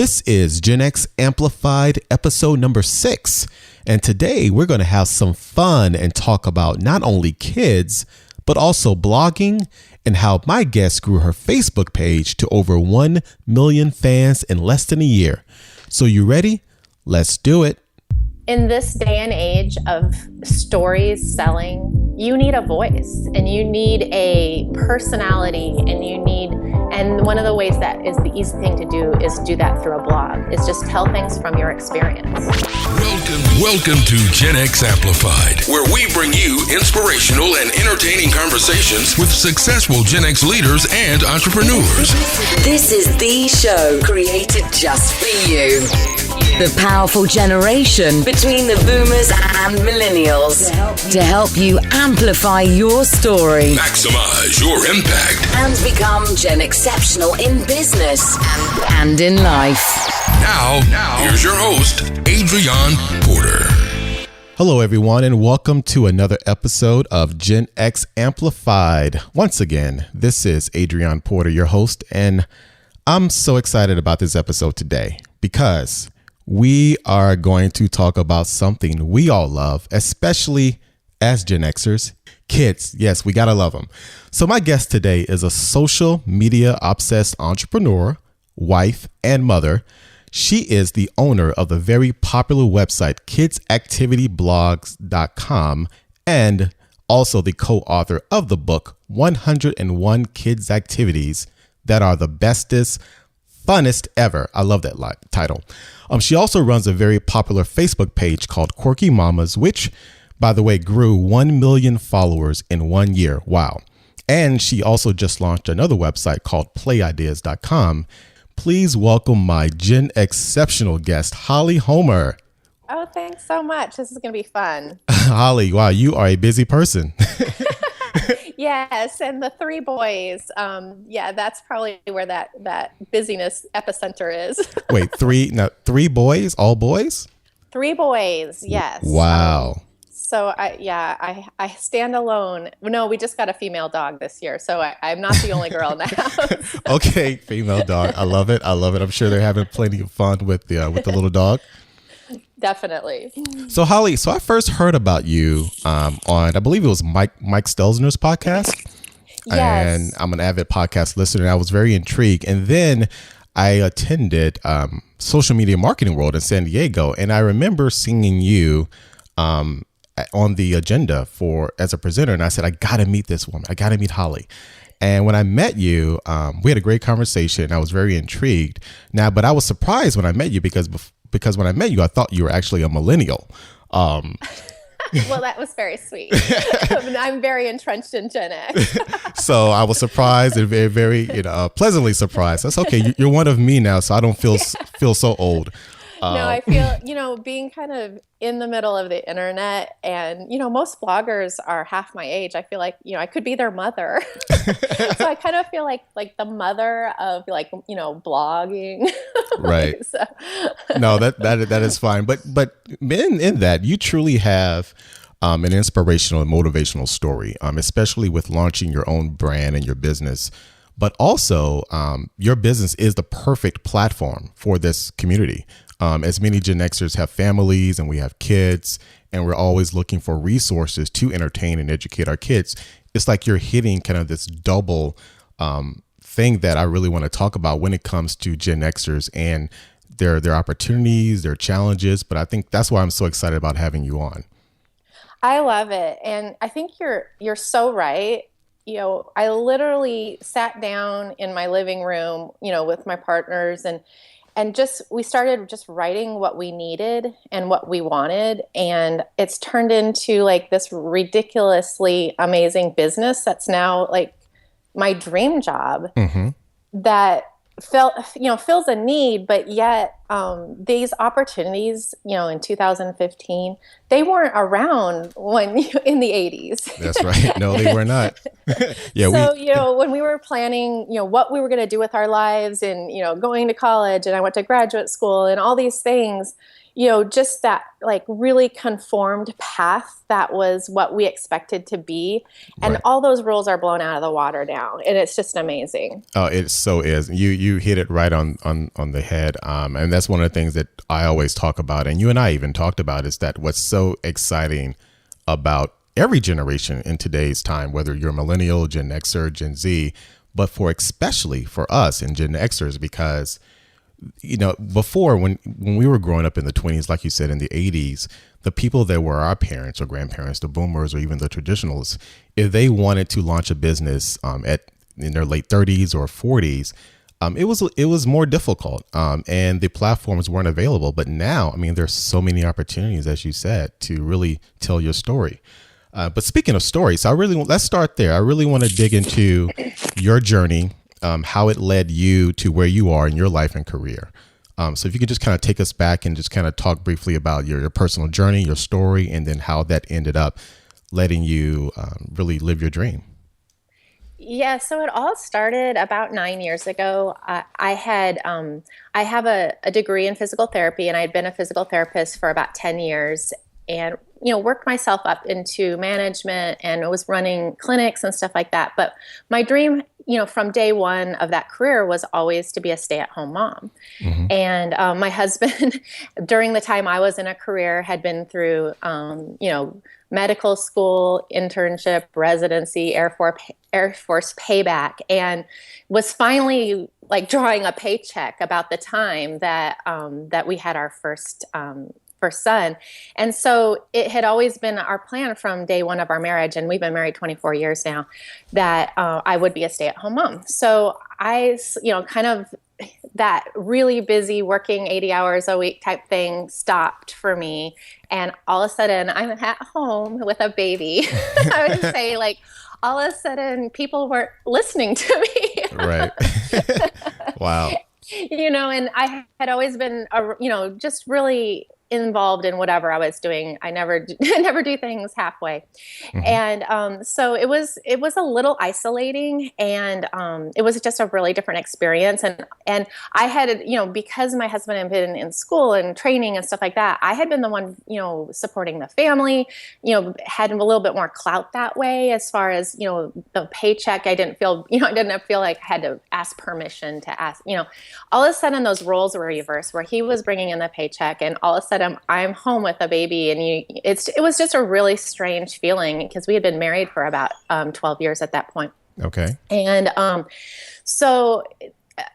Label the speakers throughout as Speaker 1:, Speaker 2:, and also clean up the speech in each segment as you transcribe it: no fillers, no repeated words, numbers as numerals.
Speaker 1: This is Gen X Amplified episode number 6. And today we're going to have some fun and talk about not only kids, but also blogging and how my guest grew her Facebook page to over 1 million fans in less than a year. So you ready? Let's do it.
Speaker 2: In this day and age of stories selling, you need a voice and you need a personality and one of the ways that is the easy thing to do is do that through a blog, is just tell things from your experience.
Speaker 3: Welcome to Gen X Amplified, where we bring you inspirational and entertaining conversations with successful Gen X leaders and entrepreneurs.
Speaker 4: This is the show created just for you. The powerful generation between the boomers and millennials to help you amplify your story,
Speaker 3: Maximize your impact,
Speaker 4: and become Gen Exceptional in business and in life.
Speaker 3: Now, here's your host, Adrian Porter.
Speaker 1: Hello, everyone, and welcome to another episode of Gen X Amplified. Once again, this is Adrian Porter, your host, and I'm so excited about this episode today because we are going to talk about something we all love, especially as Gen Xers, kids. Yes, we gotta love them. So my guest today is a social media obsessed entrepreneur, wife, and mother. She is the owner of the very popular website kidsactivityblogs.com and also the co-author of the book 101 Kids Activities that are the bestest, funnest ever. I love that title. She also runs a very popular Facebook page called Quirky Mamas, which, by the way, grew 1 million followers in 1 year. Wow. And she also just launched another website called playideas.com. Please welcome my Gen Exceptional guest, Holly Homer.
Speaker 2: Oh, thanks so much. This is going to be fun.
Speaker 1: Holly, wow, you are a busy person.
Speaker 2: Yes, and the 3 boys. That's probably where that busyness epicenter is.
Speaker 1: Wait, 3 boys? All boys?
Speaker 2: 3 boys, yes.
Speaker 1: Wow.
Speaker 2: So I stand alone. No, we just got a female dog this year, so I'm not the only girl in the house.
Speaker 1: Okay, female dog. I love it. I'm sure they're having plenty of fun with the little dog.
Speaker 2: Definitely.
Speaker 1: So Holly, I first heard about you on, I believe it was Mike Stelzner's podcast.
Speaker 2: Yes.
Speaker 1: And I'm an avid podcast listener. And I was very intrigued. And then I attended Social Media Marketing World in San Diego. And I remember seeing you on the agenda as a presenter. And I said, I got to meet this woman. I got to meet Holly. And when I met you, we had a great conversation. I was very intrigued. But I was surprised when I met you because when I met you, I thought you were actually a millennial.
Speaker 2: Well, that was very sweet. I'm very entrenched in Gen X.
Speaker 1: So I was surprised and very, very pleasantly surprised. That's okay. You're one of me now, so I don't feel so old.
Speaker 2: No, I feel, being kind of in the middle of the internet and, most bloggers are half my age. I feel like, I could be their mother. So I kind of feel like the mother of blogging.
Speaker 1: Right.
Speaker 2: So.
Speaker 1: No, that is fine. But in that, you truly have an inspirational and motivational story, especially with launching your own brand and your business. But also, your business is the perfect platform for this community. As many Gen Xers have families and we have kids, and we're always looking for resources to entertain and educate our kids. It's like you're hitting kind of this double thing that I really want to talk about when it comes to Gen Xers and their opportunities, their challenges. But I think that's why I'm so excited about having you on.
Speaker 2: I love it. And I think you're so right. I literally sat down in my living room, with my partners and we started just writing what we needed and what we wanted. And it's turned into this ridiculously amazing business that's now my dream job. Mm-hmm. That fills a need, but yet these opportunities, in 2015, they weren't around when in the 80s.
Speaker 1: That's right. No, they were not. Yeah.
Speaker 2: So, when we were planning, what we were going to do with our lives and, going to college, and I went to graduate school and all these things, just that like really conformed path that was what we expected to be. And
Speaker 1: Right.
Speaker 2: all those rules are blown out of the water now. And it's just amazing.
Speaker 1: Oh, it so is. You hit it right on the head. And that's one of the things that I always talk about, and you and I even talked about, is that what's so exciting about every generation in today's time, whether you're millennial, Gen Xer, Gen Z, but especially for us in Gen Xers, because before when we were growing up in the 20s, like you said, in the 80s, the people that were our parents or grandparents, the boomers or even the traditionalists, if they wanted to launch a business in their late 30s or 40s, it was more difficult, and the platforms weren't available. But now, I mean, there's so many opportunities, as you said, to really tell your story. But speaking of stories, let's start there. I really want to dig into your journey, how it led you to where you are in your life and career. So if you could just kind of take us back and just kind of talk briefly about your personal journey, your story, and then how that ended up letting you really live your dream.
Speaker 2: Yeah, so it all started about 9 years ago. I have a degree in physical therapy, and I had been a physical therapist for about 10 years, and worked myself up into management and was running clinics and stuff like that. But my dream, from day one of that career was always to be a stay-at-home mom.
Speaker 1: Mm-hmm.
Speaker 2: And my husband, during the time I was in a career, had been through, medical school, internship, residency, Air Force payback, and was finally like drawing a paycheck about the time that we had our first son. And so it had always been our plan from day one of our marriage, and we've been married 24 years now, that I would be a stay-at-home mom. So I, kind of that really busy working 80 hours a week type thing stopped for me. And all of a sudden I'm at home with a baby. I would say, like, all of a sudden people weren't listening to me.
Speaker 1: Right. Wow.
Speaker 2: And I had always been, just really involved in whatever I was doing. I never do things halfway.
Speaker 1: Mm-hmm.
Speaker 2: And so it was a little isolating, and it was just a really different experience. And I had, because my husband had been in school and training and stuff like that, I had been the one, supporting the family, had a little bit more clout that way as far as, the paycheck. I didn't feel like I had to ask permission to ask, all of a sudden those roles were reversed, where he was bringing in the paycheck, and all of a sudden I'm home with a baby. And it was just a really strange feeling, because we had been married for about 12 years at that point.
Speaker 1: Okay.
Speaker 2: And so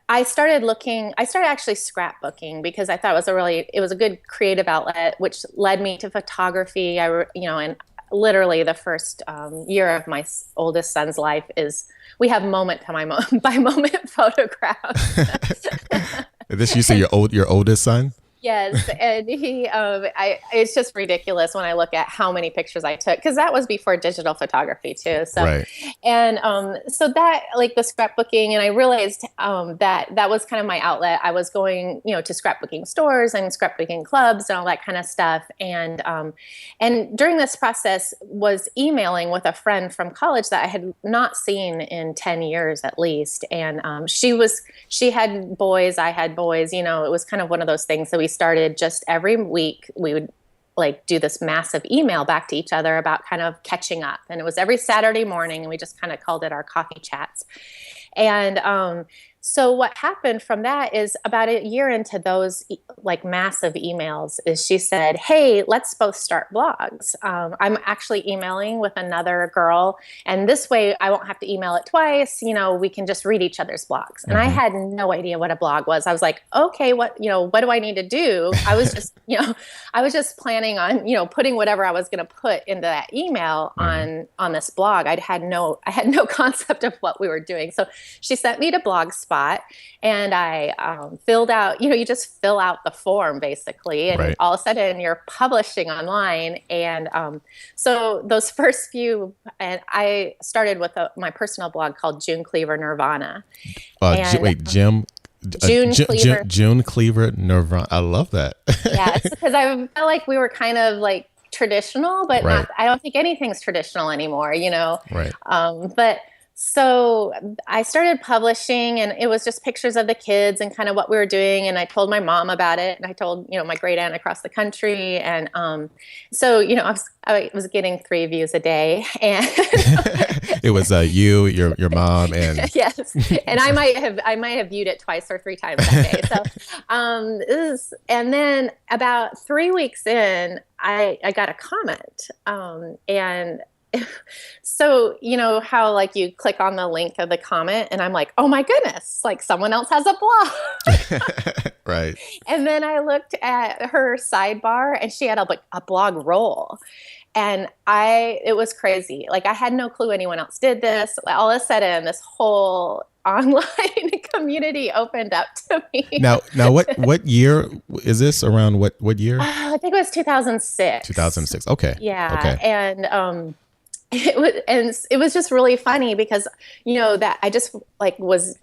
Speaker 2: I started actually scrapbooking, because I thought it was a good creative outlet, which led me to photography. And literally the first year of my oldest son's life we have moment by moment photographs.
Speaker 1: This, you say your oldest son?
Speaker 2: Yes, and it's just ridiculous when I look at how many pictures I took, because that was before digital photography too. So,
Speaker 1: right.
Speaker 2: And so that, like, the scrapbooking, and I realized that was kind of my outlet. I was going, to scrapbooking stores and scrapbooking clubs and all that kind of stuff. And during this process was emailing with a friend from college that I had not seen in 10 years at least. And she had boys, I had boys. It was kind of one of those things that we started just every week. We would like do this massive email back to each other about kind of catching up. And it was every Saturday morning, and we just kind of called it our coffee chats. And so what happened from that is, about a year into those like massive emails, is she said, "Hey, let's both start blogs. I'm actually emailing with another girl, and this way I won't have to email it twice. We can just read each other's blogs." And I had no idea what a blog was. I was like, okay, what do I need to do? I was just planning on, putting whatever I was going to put into that email on this blog. I had no concept of what we were doing. So she sent me to Blogspot. And I filled out, you just fill out the form basically, and
Speaker 1: right.
Speaker 2: all of a sudden you're publishing online. And so those first few, and I started with my personal blog called June Cleaver Nirvana.
Speaker 1: June Cleaver Nirvana. I love that.
Speaker 2: Yes, because I felt like we were kind of like traditional, but
Speaker 1: right.
Speaker 2: not. I don't think anything's traditional anymore,
Speaker 1: Right.
Speaker 2: So I started publishing, and it was just pictures of the kids and kind of what we were doing. And I told my mom about it, and I told, my great aunt across the country. And so, I was getting 3 views a day, and
Speaker 1: It was you, your mom, and
Speaker 2: yes, and I might have viewed it twice or 3 times that day. So, and then about 3 weeks in, I got a comment, and so, how like you click on the link of the comment and I'm like, oh my goodness, like someone else has a blog.
Speaker 1: right.
Speaker 2: And then I looked at her sidebar and she had a blog roll. And it was crazy. Like I had no clue anyone else did this. All of a sudden, this whole online community opened up to me.
Speaker 1: Now, what year is this? Around what year?
Speaker 2: I think it was 2006.
Speaker 1: 2006. Okay.
Speaker 2: Yeah.
Speaker 1: Okay.
Speaker 2: And it was just really funny because that I just like was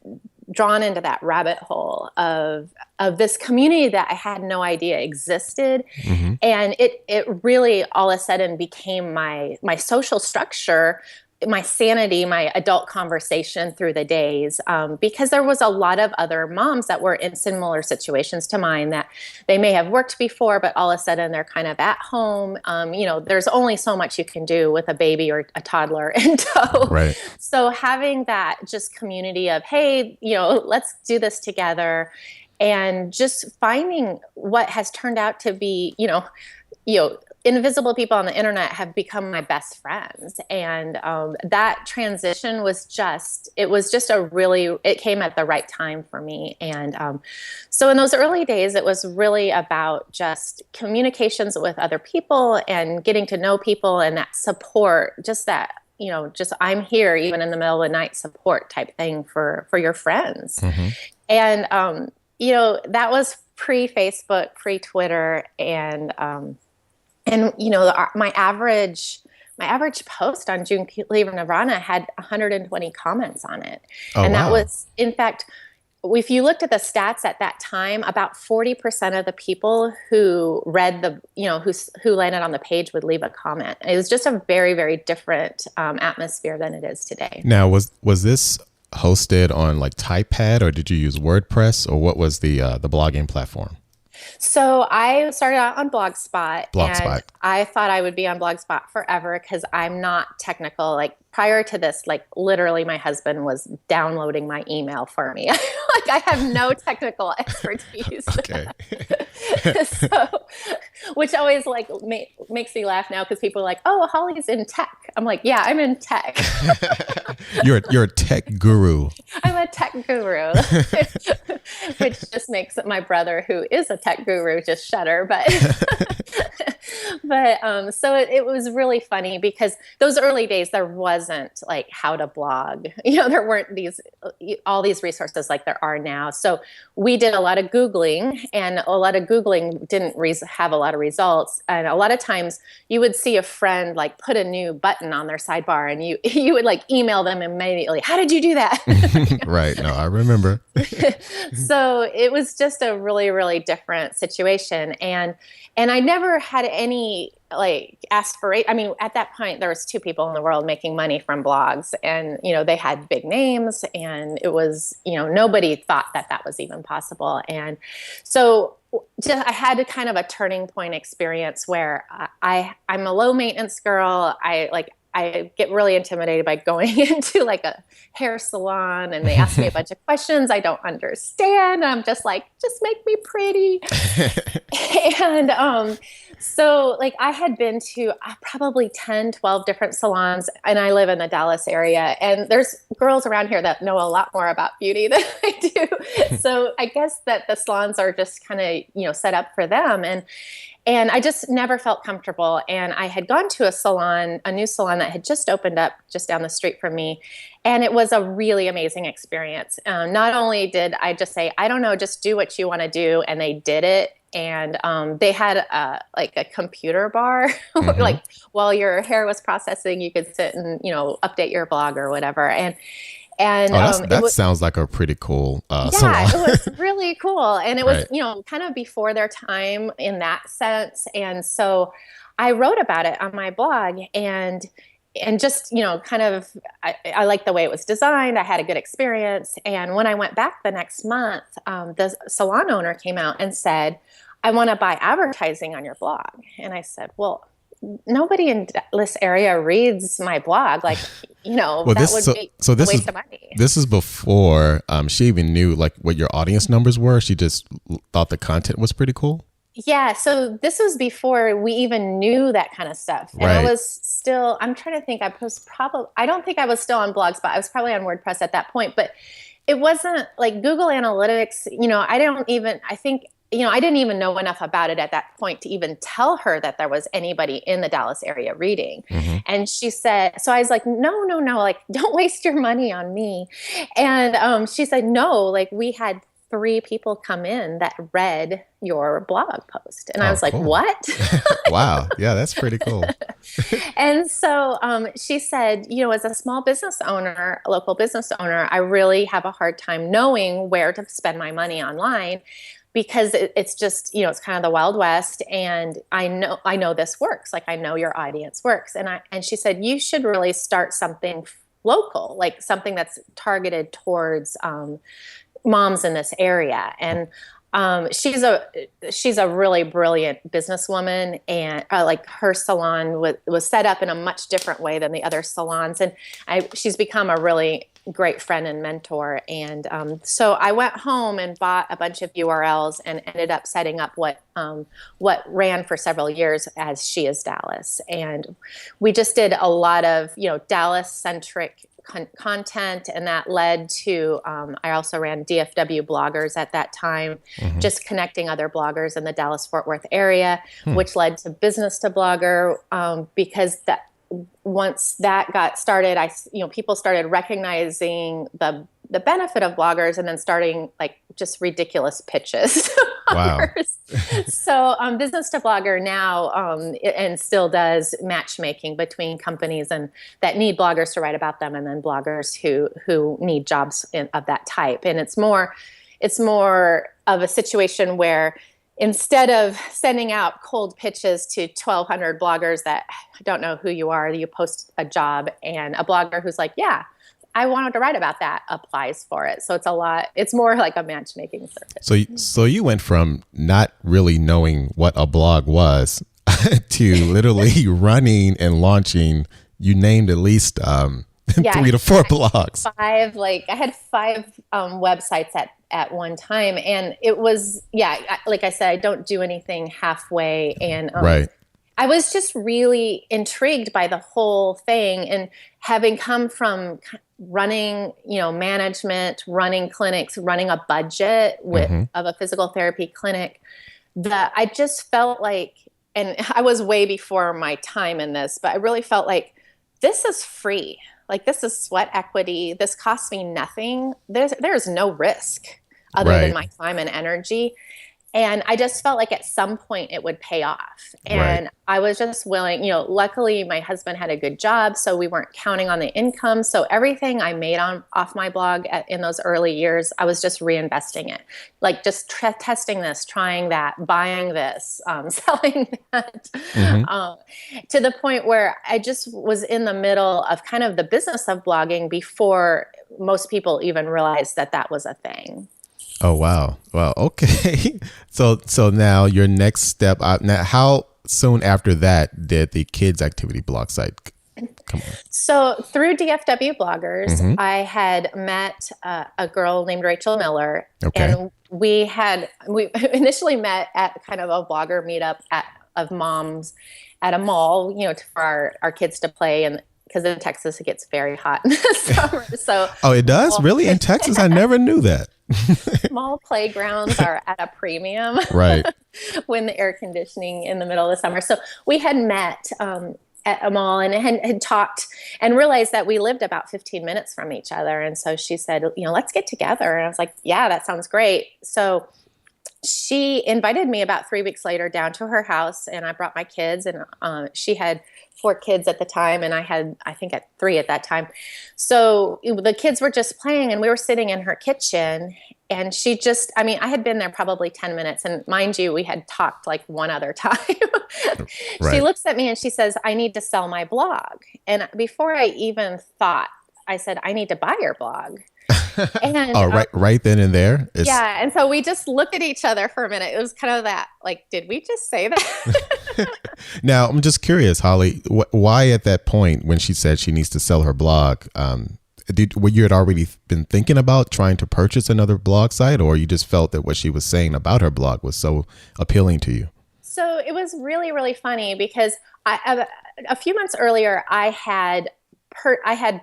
Speaker 2: drawn into that rabbit hole of this community that I had no idea existed. Mm-hmm. And it really all of a sudden became my social structure, my sanity, my adult conversation through the days, because there was a lot of other moms that were in similar situations to mine that they may have worked before, but all of a sudden they're kind of at home. There's only so much you can do with a baby or a toddler in tow.
Speaker 1: Right.
Speaker 2: So having that just community of, hey, let's do this together, and just finding what has turned out to be, invisible people on the internet have become my best friends. And that transition was it came at the right time for me. And so in those early days, it was really about just communications with other people and getting to know people and that support, just that, just I'm here even in the middle of the night support type thing for your friends. Mm-hmm. And, that was pre-Facebook, pre-Twitter, and my average post on June Cleaver Nirvana had 120 comments on it.
Speaker 1: Oh,
Speaker 2: and
Speaker 1: wow.
Speaker 2: That was, in fact, if you looked at the stats at that time, about 40% of the people who read who landed on the page would leave a comment. It was just a very, very different atmosphere than it is today.
Speaker 1: Now, was this hosted on like Typepad, or did you use WordPress, or what was the blogging platform?
Speaker 2: So I started out on Blogspot.
Speaker 1: Blogspot.
Speaker 2: And I thought I would be on Blogspot forever because I'm not technical. Like prior to this, like literally my husband was downloading my email for me. Like I have no technical expertise.
Speaker 1: Okay.
Speaker 2: So, which always like makes me laugh now because people are like, oh, Holly's in tech. I'm like, yeah, I'm in tech.
Speaker 1: You're a tech guru.
Speaker 2: I'm a tech guru, which just makes my brother, who is a tech guru, just shudder. But so it was really funny because those early days there wasn't like how to blog. There weren't all these resources like there are now. So we did a lot of Googling, and a lot of Googling didn't have a lot of results. And a lot of times you would see a friend like put a new button on their sidebar, and you would like email them immediately. How did you do that?
Speaker 1: Right. No, I remember.
Speaker 2: So it was just a really, really different situation. And I never had any like aspiration. I mean, at that point, there was 2 people in the world making money from blogs, and, they had big names, and it was, nobody thought that was even possible. And so I had a kind of a turning point experience where I'm a low maintenance girl. I get really intimidated by going into like a hair salon and they ask me a bunch of questions I don't understand. I'm just like, just make me pretty. And so like I had been to probably 10, 12 different salons, and I live in the Dallas area, and there's girls around here that know a lot more about beauty than I do. So I guess that the salons are just kind of, set up for them. And I just never felt comfortable. And I had gone to a new salon that had just opened up just down the street from me. And it was a really amazing experience. Not only did I just say, I don't know, just do what you want to do. And they did it. And they had a computer bar, mm-hmm. like while your hair was processing, you could sit and, update your blog or whatever. And
Speaker 1: that sounds like a pretty cool salon.
Speaker 2: It was really cool. And it was, right. Kind of before their time in that sense. And so I wrote about it on my blog, and and just, kind of, I liked the way it was designed. I had a good experience. And when I went back the next month, the salon owner came out and said, I want to buy advertising on your blog. And I said, well, nobody in this area reads my blog. Like,
Speaker 1: Well,
Speaker 2: that would be a waste of money.
Speaker 1: This is before she even knew like what your audience numbers were. She just thought the content was pretty cool.
Speaker 2: Yeah. So this was before we even knew that kind of stuff. And I was still, I'm trying to think, I don't think I was still on blogs, but I was probably on WordPress at that point. But it wasn't like Google Analytics, I didn't even know enough about it at that point to even tell her that there was anybody in the Dallas area reading. Mm-hmm. And she said, so I was like, no, like, don't waste your money on me. And she said, no, like we had 3 people come in that read your blog post. And I was like, what?
Speaker 1: Wow. Yeah, that's pretty cool.
Speaker 2: And so she said, as a small business owner, a local business owner, I really have a hard time knowing where to spend my money online because it's just, it's kind of the Wild West. And I know this works. Like I know your audience works. And she said, you should really start something local, like something that's targeted towards moms in this area. And she's a really brilliant businesswoman, and like her salon was set up in a much different way than the other salons. And she's become a really great friend and mentor. And so I went home and bought a bunch of URLs and ended up setting up what ran for several years as She Is Dallas. And we just did a lot of, Dallas-centric content, and that led to I also ran DFW bloggers at that time, just connecting other bloggers in the Dallas-Fort Worth area, which led to Business to Blogger, because that once that got started, people started recognizing the benefit of bloggers and then starting like just ridiculous pitches.
Speaker 1: Wow.
Speaker 2: So Business to Blogger now and still does matchmaking between companies and that need bloggers to write about them, and then bloggers who need jobs of that type. And it's more of a situation where instead of sending out cold pitches to 1,200 bloggers that don't know who you are, you post a job, and a blogger who's like, yeah, I wanted to write about that, applies for it. So it's more like a matchmaking service.
Speaker 1: So you went from not really knowing what a blog was to literally running and launching. You named at least 3 to 4 blogs.
Speaker 2: I had 5 websites at one time. And it was, like I said, I don't do anything halfway. And
Speaker 1: right.
Speaker 2: I was just really intrigued by the whole thing, and having come from running, management, running clinics, running a budget of a physical therapy clinic, that I just felt like, and I was way before my time in this, but I really felt like this is free. Like this is sweat equity. This costs me nothing. There's no risk other than my time and energy. And I just felt like at some point it would pay off. And I was just willing, luckily my husband had a good job, so we weren't counting on the income. So everything I made off my blog in those early years, I was just reinvesting it. Like just testing this, trying that, buying this, selling that, to the point where I just was in the middle of kind of the business of blogging before most people even realized that was a thing.
Speaker 1: Oh, wow. Well, okay. So now your next step, now how soon after that did the kids activity blog site come on? So
Speaker 2: through DFW bloggers, I had met a girl named Rachel Miller. Okay. And we initially met at kind of a blogger meetup of moms at a mall, for our kids to play, and because in Texas it gets very hot in the summer. So
Speaker 1: it does? Really? In Texas? I never knew that.
Speaker 2: Small playgrounds are at a premium,
Speaker 1: right?
Speaker 2: When the air conditioning in the middle of the summer. So we had met at a mall and had talked and realized that we lived about 15 minutes from each other. And so she said, let's get together. And I was like, yeah, that sounds great. So she invited me about 3 weeks later down to her house, and I brought my kids, and she had 4 kids at the time, and I think at 3 at that time. So the kids were just playing, and we were sitting in her kitchen, And she just, I mean, I had been there probably 10 minutes. And mind you, we had talked like one other time.
Speaker 1: Right.
Speaker 2: She looks at me and she says, I need to sell my blog. And before I even thought, I said, I need to buy your blog. And
Speaker 1: Oh, right then and there.
Speaker 2: yeah. And so we just looked at each other for a minute. It was kind of that, like, did we just say that?
Speaker 1: Now, I'm just curious, Holly, why at that point when she said she needs to sell her blog, were you had already been thinking about trying to purchase another blog site, or you just felt that what she was saying about her blog was so appealing to you?
Speaker 2: So it was really, really funny because a few months earlier, I had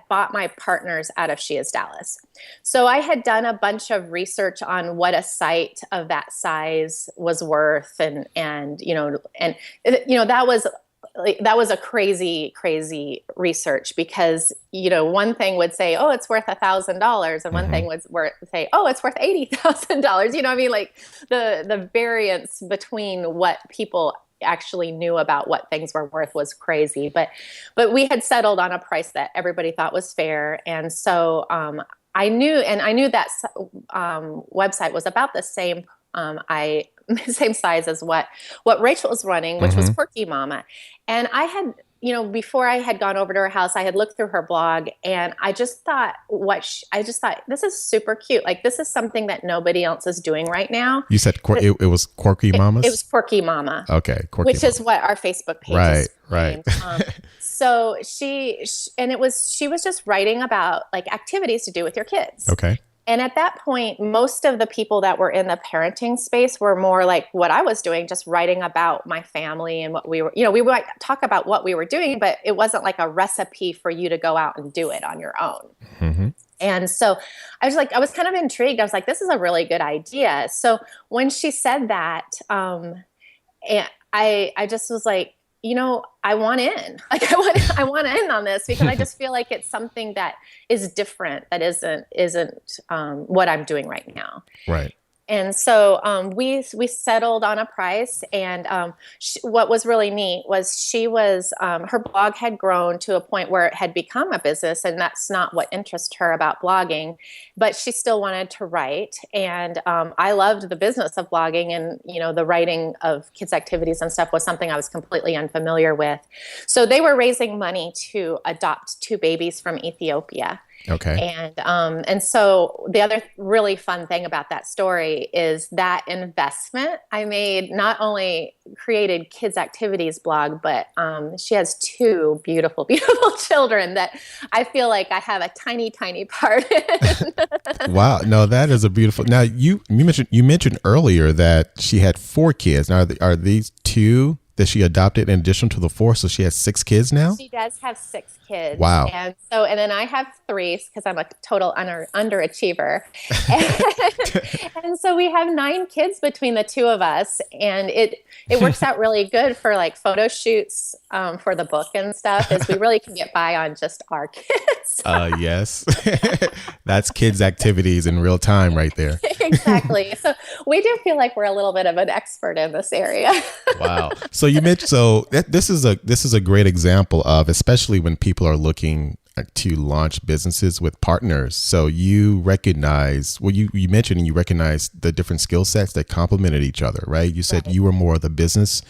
Speaker 2: bought my partners out of She Is Dallas. So I had done a bunch of research on what a site of that size was worth. And that was a crazy, crazy research because, one thing would say, oh, it's worth $1,000. And one thing would say, oh, it's worth $80,000. I mean, like the variance between what people actually knew about what things were worth was crazy. But we had settled on a price that everybody thought was fair. And so I knew that website was about the same same size as what Rachel was running, which was Quirky Mama. And I had, before I had gone over to her house, I had looked through her blog and I just thought this is super cute. Like this is something that nobody else is doing right now.
Speaker 1: You said it was Quirky Mamas?
Speaker 2: It was Quirky Mama.
Speaker 1: Okay. Quirky
Speaker 2: Which is what our Facebook page is.
Speaker 1: Right.
Speaker 2: So she was just writing about like activities to do with your kids.
Speaker 1: Okay.
Speaker 2: And at that point, most of the people that were in the parenting space were more like what I was doing, just writing about my family and what we were, we would talk about what we were doing, but it wasn't like a recipe for you to go out and do it on your own. Mm-hmm. And so I was kind of intrigued. I was like, this is a really good idea. So when she said that, and I just was like, I want in. Like I want in on this because I just feel like it's something that is different, that isn't what I'm doing right now.
Speaker 1: Right.
Speaker 2: And so we settled on a price, and what was really neat was her blog had grown to a point where it had become a business, and that's not what interests her about blogging, but she still wanted to write, and I loved the business of blogging, and the writing of kids' activities and stuff was something I was completely unfamiliar with. So they were raising money to adopt 2 babies from Ethiopia.
Speaker 1: Okay.
Speaker 2: And so the other really fun thing about that story is that investment I made not only created kids' activities blog, but she has 2 beautiful, beautiful children that I feel like I have a tiny, tiny part in.
Speaker 1: Wow. No, that is a beautiful. Now you mentioned earlier that she had 4 kids. Now are these 2 that she adopted in addition to the 4? So she has 6 kids now?
Speaker 2: She does have 6 kids.
Speaker 1: Wow.
Speaker 2: And then I have 3 because I'm a total underachiever. And so we have 9 kids between the 2 of us. And it works out really good for like photo shoots for the book and stuff, as we really can get by on just our kids.
Speaker 1: Yes. That's kids' activities in real time right there.
Speaker 2: Exactly. So we do feel like we're a little bit of an expert in this area.
Speaker 1: Wow. So you mentioned, this is a great example of, especially when people are looking to launch businesses with partners. So you recognize, you mentioned and you recognized the different skill sets that complemented each other, right? You said you were more the business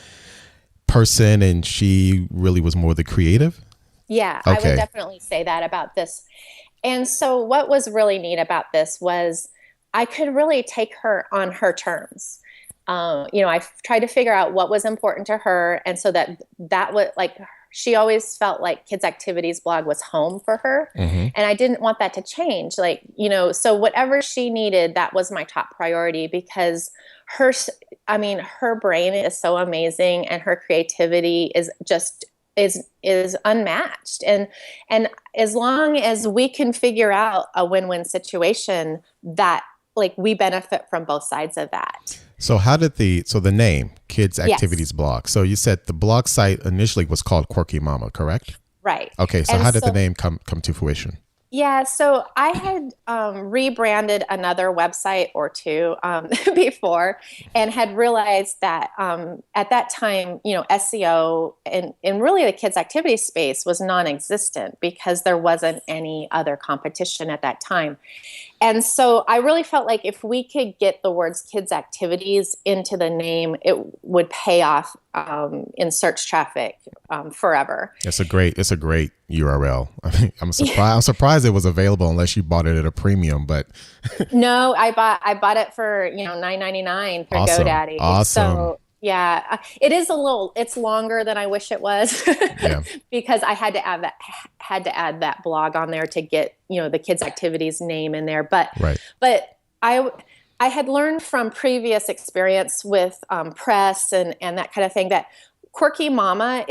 Speaker 1: person and she really was more the creative.
Speaker 2: Yeah, okay. I would definitely say that about this. And so what was really neat about this was I could really take her on her terms. I tried to figure out what was important to her. And so that was like, she always felt like Kids Activities blog was home for her. Mm-hmm. And I didn't want that to change. So whatever she needed, that was my top priority because her brain is so amazing and her creativity is just is unmatched. And as long as we can figure out a win-win situation, that like we benefit from both sides of that.
Speaker 1: So how did the name Kids Activities blog? So you said the blog site initially was called Quirky Mama, correct?
Speaker 2: Right.
Speaker 1: Okay. So how did the name come to fruition?
Speaker 2: Yeah. So I had rebranded another website or 2 before and had realized that at that time, SEO and really the kids activities space was non-existent because there wasn't any other competition at that time. And so I really felt like if we could get the words kids activities into the name, it would pay off in search traffic forever.
Speaker 1: It's a great URL. I mean, I'm surprised it was available unless you bought it at a premium, but
Speaker 2: no, I bought it for, $9.99 for
Speaker 1: awesome.
Speaker 2: GoDaddy.
Speaker 1: Awesome.
Speaker 2: So yeah, it's longer than I wish it was
Speaker 1: Yeah.
Speaker 2: because I had to add that blog on there to get, the kids activities name in there. But,
Speaker 1: right.
Speaker 2: but I had learned from previous experience with press and that kind of thing that Quirky Mama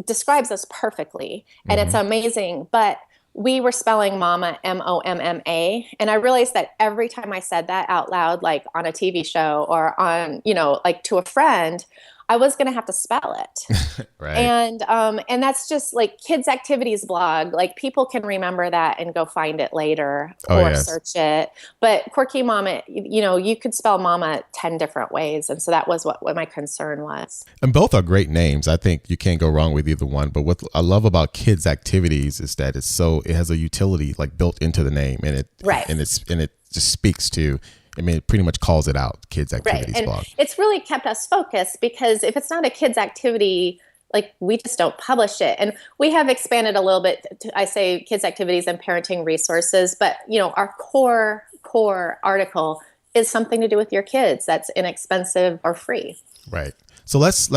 Speaker 2: describes us perfectly, and it's amazing. But we were spelling mama, Momma. And I realized that every time I said that out loud, like on a TV show or on, like to a friend, I was going to have to spell it.
Speaker 1: Right.
Speaker 2: And that's just like kids activities blog. Like people can remember that and go find it later search it. But Quirky Mama, you could spell mama 10 different ways. And so that was what my concern was.
Speaker 1: And both are great names. I think you can't go wrong with either one. But what I love about kids activities is that it has a utility like built into the name, and it just speaks to, it pretty much calls it out, kids activities
Speaker 2: and
Speaker 1: blog.
Speaker 2: It's really kept us focused because if it's not a kids activity, like we just don't publish it. And we have expanded a little bit I say kids activities and parenting resources, but our core article is something to do with your kids that's inexpensive or free.
Speaker 1: Right. So let's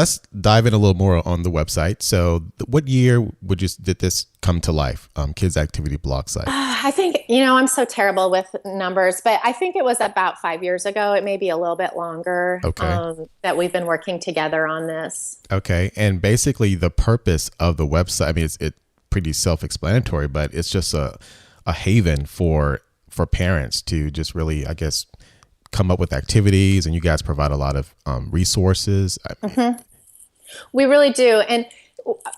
Speaker 1: dive in a little more on the website. So what year did this come to life? Kids Activity blog site.
Speaker 2: I think, I'm so terrible with numbers, but I think it was about 5 years ago. It may be a little bit longer.
Speaker 1: Okay.
Speaker 2: That we've been working together on this.
Speaker 1: Okay. And basically the purpose of the website, it's pretty self-explanatory, but it's just a haven for parents to just really, I guess, come up with activities, and you guys provide a lot of resources.
Speaker 2: We really do. And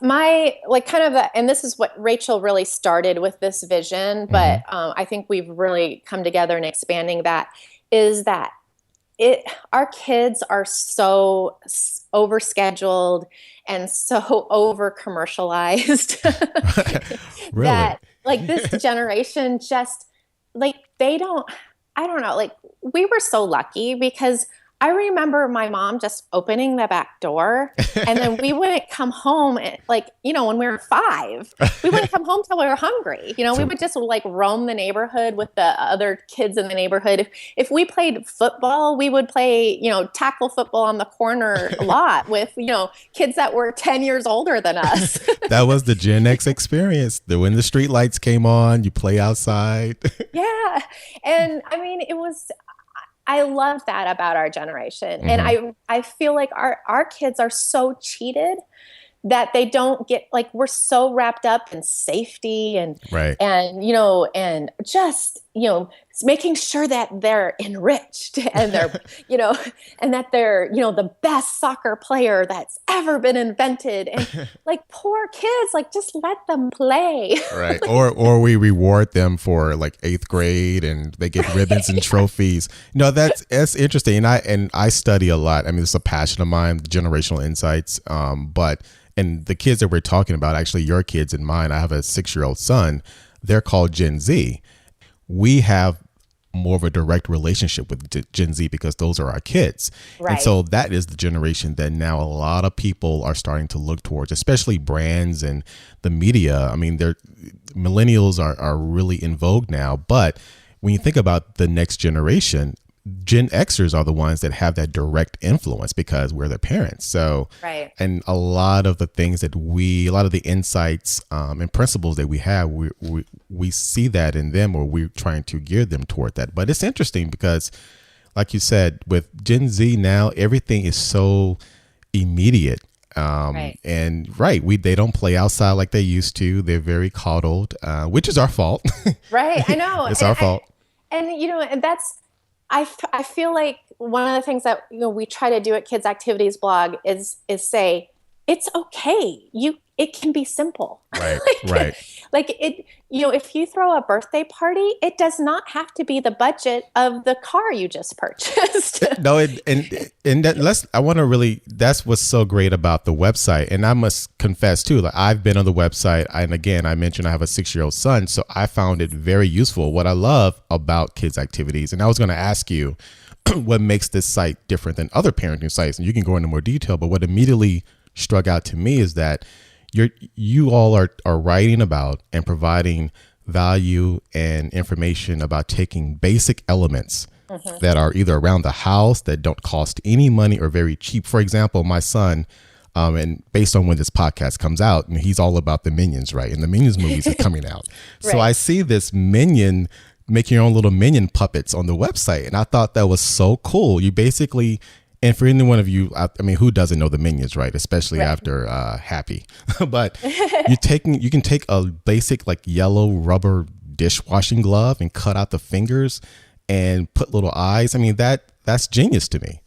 Speaker 2: and this is what Rachel really started with this vision, but I think we've really come together in expanding that, is that our kids are so overscheduled and so over commercialized
Speaker 1: Really?
Speaker 2: that like this generation just like I don't know, like we were so lucky because I remember my mom just opening the back door and then we wouldn't come home when we were 5, we wouldn't come home till we were hungry. We would just like roam the neighborhood with the other kids in the neighborhood. If we played football, we would play, tackle football on the corner lot with, kids that were 10 years older than us.
Speaker 1: That was the Gen X experience. When the street lights came on, you play outside.
Speaker 2: Yeah. And I love that about our generation. And I feel like our kids are so cheated that they don't get, like, we're so wrapped up in safety and just, making sure that they're enriched and they're, and that they're, the best soccer player that's ever been invented. And like poor kids, like just let them play.
Speaker 1: Right. Or we reward them for like 8th grade and they get ribbons and trophies. That's interesting. And I study a lot. I mean, it's a passion of mine, generational insights. And the kids that we're talking about, actually your kids and mine, I have a 6-year-old son. They're called Gen Z. We have more of a direct relationship with Gen Z because those are our kids. Right. And so that is the generation that now a lot of people are starting to look towards, especially brands and the media. I mean, millennials are really in vogue now. But when you think about the next generation, Gen Xers are the ones that have that direct influence because we're their parents. So,
Speaker 2: right.
Speaker 1: And a lot of the things a lot of the insights and principles that we have, we see that in them, or we're trying to gear them toward that. But it's interesting because, like you said, with Gen Z now, everything is so immediate. And they don't play outside like they used to. They're very coddled, which is our fault.
Speaker 2: Right. I know.
Speaker 1: It's our fault.
Speaker 2: And that's, I feel like one of the things that we try to do at Kids Activities blog is say it's okay. it can be simple.
Speaker 1: Right,
Speaker 2: like,
Speaker 1: right.
Speaker 2: like it, if you throw a birthday party, it does not have to be the budget of the car you just purchased.
Speaker 1: No, and I want to really, that's what's so great about the website. And I must confess too, like I've been on the website, and again, I mentioned I have a 6-year-old son, so I found it very useful. What I love about kids activities, and I was going to ask you what makes this site different than other parenting sites, and you can go into more detail, but what immediately struck out to me is that you all are writing about and providing value and information about taking basic elements that are either around the house that don't cost any money or very cheap. For example, my son, and based on when this podcast comes out, and he's all about the Minions, right? And the Minions movies are coming out.
Speaker 2: Right.
Speaker 1: So I see this Minion, make your own little Minion puppets on the website. And I thought that was so cool. You basically, and for any one of you, I mean, who doesn't know the Minions, right? Especially after Happy. But you can take a basic like yellow rubber dishwashing glove and cut out the fingers and put little eyes. I mean, that's genius to me.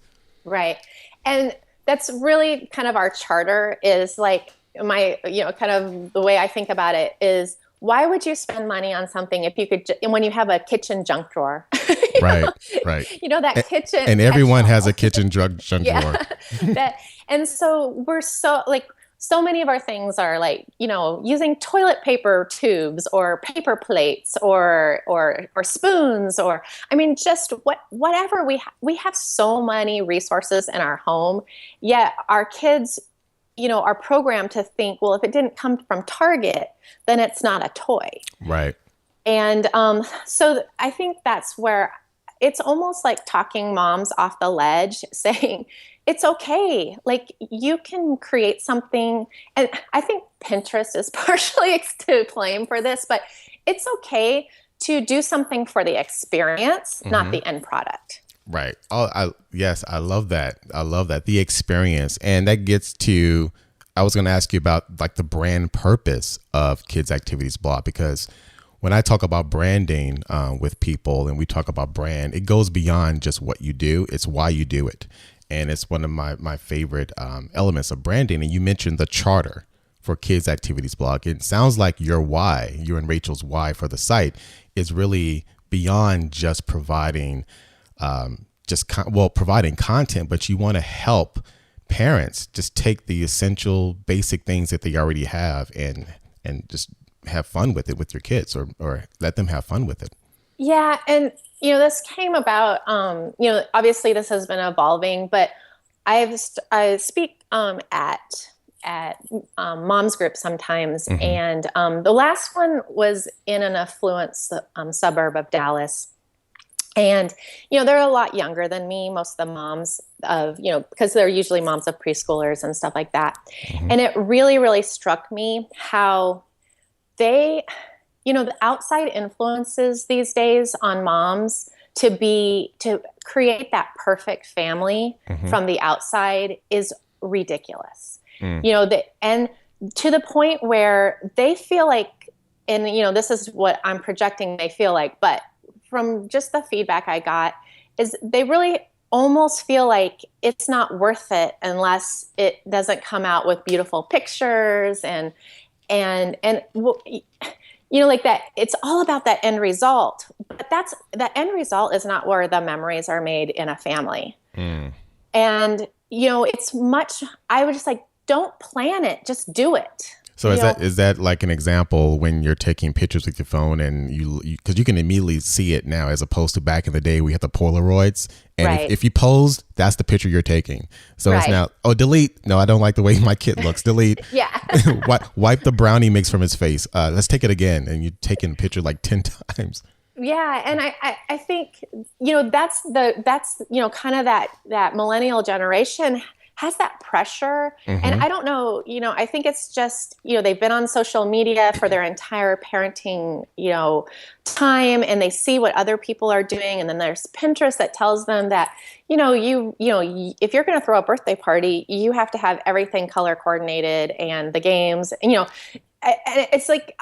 Speaker 2: Right. And that's really kind of our charter is like my, kind of the way I think about it is, why would you spend money on something if you could, when you have a kitchen junk drawer?
Speaker 1: Right.
Speaker 2: That kitchen.
Speaker 1: And everyone has a kitchen junk drawer.
Speaker 2: And so we're so many of our things are like, using toilet paper tubes or paper plates or spoons, or, I mean, just whatever we have so many resources in our home, yet our kids, are programmed to think, well, if it didn't come from Target, then it's not a toy.
Speaker 1: Right.
Speaker 2: And so I think that's where it's almost like talking moms off the ledge, saying, it's okay. Like, you can create something. And I think Pinterest is partially to blame for this, but it's okay to do something for the experience, not the end product.
Speaker 1: Right. Oh, yes, I love that. I love that. The experience. And that gets to, I was going to ask you about like the brand purpose of Kids Activities Blog, because when I talk about branding with people and we talk about brand, it goes beyond just what you do. It's why you do it. And it's one of my favorite elements of branding. And you mentioned the charter for Kids Activities Blog. It sounds like your and Rachel's why for the site is really beyond just providing providing content, but you want to help parents just take the essential basic things that they already have and just have fun with it with your kids, or let them have fun with it.
Speaker 2: Yeah. And, this came about, obviously this has been evolving, but I speak at moms groups sometimes. And the last one was in an affluent suburb of Dallas. And, they're a lot younger than me, most of the moms because they're usually moms of preschoolers and stuff like that. And it really, really struck me how they, the outside influences these days on moms to create that perfect family from the outside is ridiculous. And to the point where they feel like, and, this is what I'm projecting they feel like, but from just the feedback I got is they really almost feel like it's not worth it unless it doesn't come out with beautiful pictures and like that. It's all about that end result, but that end result is not where the memories are made in a family. And it's much. I would just like, don't plan it, just do it.
Speaker 1: So is that like an example when you're taking pictures with your phone and because you can immediately see it now as opposed to back in the day we had the Polaroids, and if you posed, that's the picture you're taking. So it's now, delete. No, I don't like the way my kid looks. Delete. Wipe the brownie mix from his face. Let's take it again, and you're taking a picture like 10 times.
Speaker 2: Yeah, and I think that's kind of that millennial generation has that pressure. And I don't know, I think it's just, they've been on social media for their entire parenting, time, and they see what other people are doing. And then there's Pinterest that tells them that, if you're going to throw a birthday party, you have to have everything color coordinated and the games, and, it's like,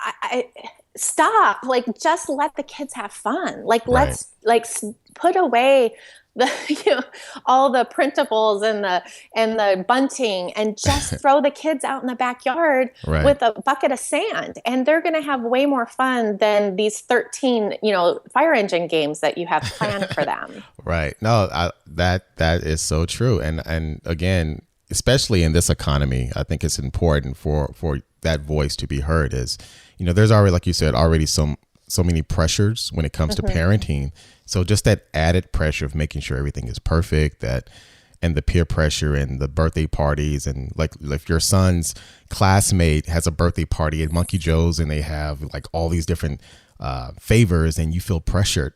Speaker 2: stop, like, just let the kids have fun. Like, let's put away the all the printables and the bunting, and just throw the kids out in the backyard
Speaker 1: Right.
Speaker 2: with a bucket of sand, and they're going to have way more fun than these 13 fire engine games that you have planned for them.
Speaker 1: Right. No, that is so true. And again, especially in this economy, I think it's important for that voice to be heard. Is there's already, like you said, already so many pressures when it comes to parenting. So just that added pressure of making sure everything is perfect, and the peer pressure and the birthday parties, and like if your son's classmate has a birthday party at Monkey Joe's and they have like all these different favors, and you feel pressured